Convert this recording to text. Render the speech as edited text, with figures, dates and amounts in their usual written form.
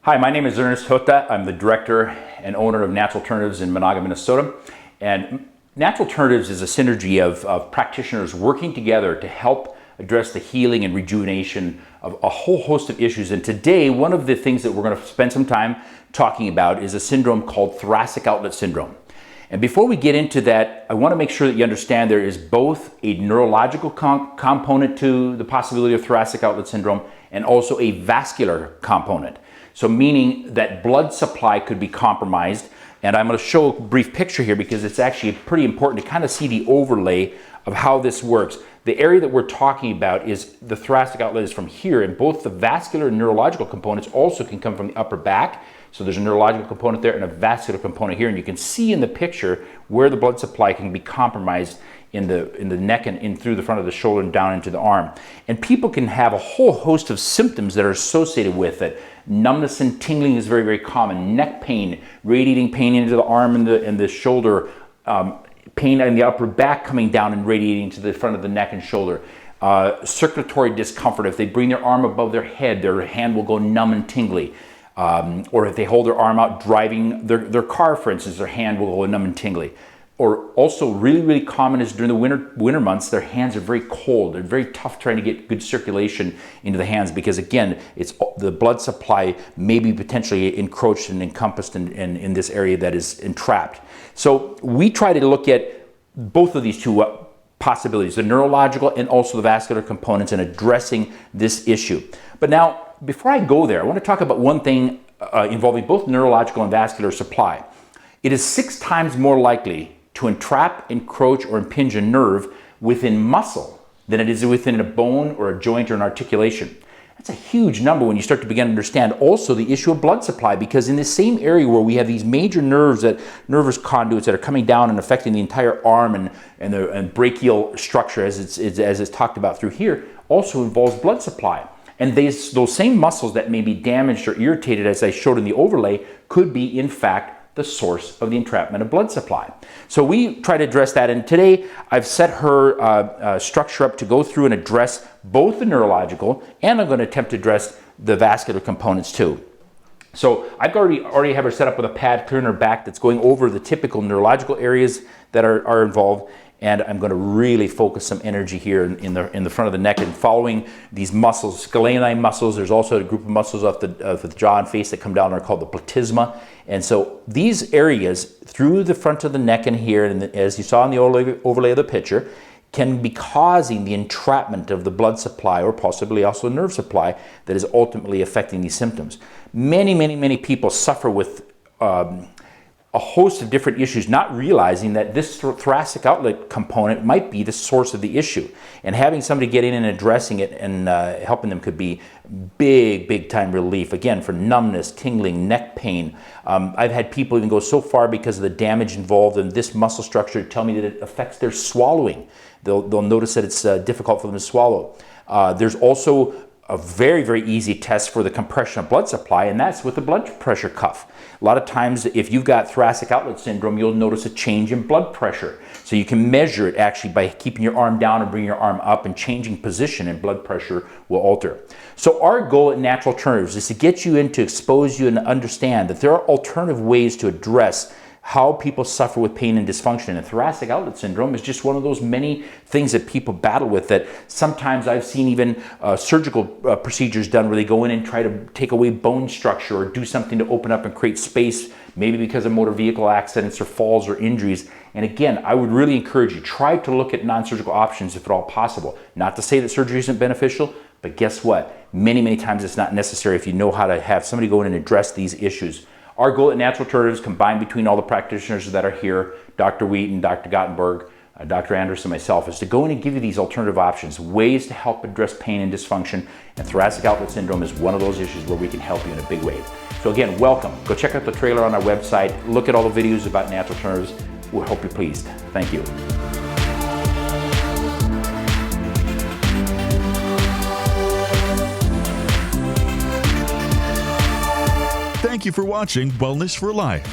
Hi, my name is Ernest Hota. I'm the director and owner of Natural Alternatives in Monaga, Minnesota. And Natural Alternatives is a synergy of practitioners working together to help address the healing and rejuvenation of a whole host of issues. And today, one of the things that we're going to spend some time talking about is a syndrome called thoracic outlet syndrome. And before we get into that, I want to make sure that you understand there is both a neurological component to the possibility of thoracic outlet syndrome and also a vascular component. So meaning that blood supply could be compromised. And I'm going to show a brief picture here because it's actually pretty important to kind of see the overlay of how this works. The area that we're talking about is the thoracic outlet is from here, and both the vascular and neurological components also can come from the upper back. So there's a neurological component there and a vascular component here, and you can see in the picture where the blood supply can be compromised in the neck and in through the front of the shoulder and down into the arm. And people can have a whole host of symptoms that are associated with it. Numbness and tingling is very, very common. Neck pain, radiating pain into the arm and the shoulder, pain in the upper back coming down and radiating to the front of the neck and shoulder. Circulatory discomfort. If they bring their arm above their head, their hand will go numb and tingly. Or if they hold their arm out driving their car, for instance, their hand will go numb and tingly. Or also really, really common is during the winter months, their hands are very cold. They're very tough trying to get good circulation into the hands because, again, it's the blood supply may be potentially encroached and encompassed in this area that is entrapped. So we try to look at both of these two possibilities, the neurological and also the vascular components, in addressing this issue. But now, before I go there, I want to talk about one thing involving both neurological and vascular supply. It is 6 times more likely to entrap, encroach, or impinge a nerve within muscle than it is within a bone or a joint or an articulation. That's a huge number when you start to begin to understand also the issue of blood supply, because in this same area where we have these major nerves, nervous conduits that are coming down and affecting the entire arm and brachial structure as it's talked about through here, also involves blood supply. And those same muscles that may be damaged or irritated, as I showed in the overlay, could be in fact the source of the entrapment of blood supply. So we try to address that, and today I've set her structure up to go through and address both the neurological, and I'm going to attempt to address the vascular components too. So I've already have her set up with a pad clear in her back that's going over the typical neurological areas that are involved. And I'm going to really focus some energy here in the front of the neck and following these muscles, scalene muscles. There's also a group of muscles off the jaw and face that come down are called the platysma. And so these areas through the front of the neck and here, and as you saw in the overlay of the picture, can be causing the entrapment of the blood supply or possibly also the nerve supply that is ultimately affecting these symptoms. Many, many, many people suffer with a host of different issues, not realizing that this thoracic outlet component might be the source of the issue. And having somebody get in and addressing it and helping them could be big time relief. Again, for numbness, tingling, neck pain. I've had people even go so far because of the damage involved in this muscle structure to tell me that it affects their swallowing. They'll notice that it's difficult for them to swallow. There's also a very, very easy test for the compression of blood supply, and that's with the blood pressure cuff. A lot of times, if you've got thoracic outlet syndrome, you'll notice a change in blood pressure. So you can measure it actually by keeping your arm down and bringing your arm up, and changing position and blood pressure will alter. So our goal at Natural Alternatives is to get you in, to expose you and understand that there are alternative ways to address how people suffer with pain and dysfunction. And thoracic outlet syndrome is just one of those many things that people battle with, that sometimes I've seen even surgical procedures done where they go in and try to take away bone structure or do something to open up and create space, maybe because of motor vehicle accidents or falls or injuries. And again, I would really encourage you, try to look at non-surgical options if at all possible. Not to say that surgery isn't beneficial, but guess what? Many, many times it's not necessary if you know how to have somebody go in and address these issues. Our goal at Natural Alternatives, combined between all the practitioners that are here, Dr. Wheaton, Dr. Gottenberg, Dr. Anderson, myself, is to go in and give you these alternative options, ways to help address pain and dysfunction. And thoracic outlet syndrome is one of those issues where we can help you in a big way. So again, welcome. Go check out the trailer on our website. Look at all the videos about Natural Alternatives. We'll hope you're pleased. Thank you. Thank you for watching Wellness for Life.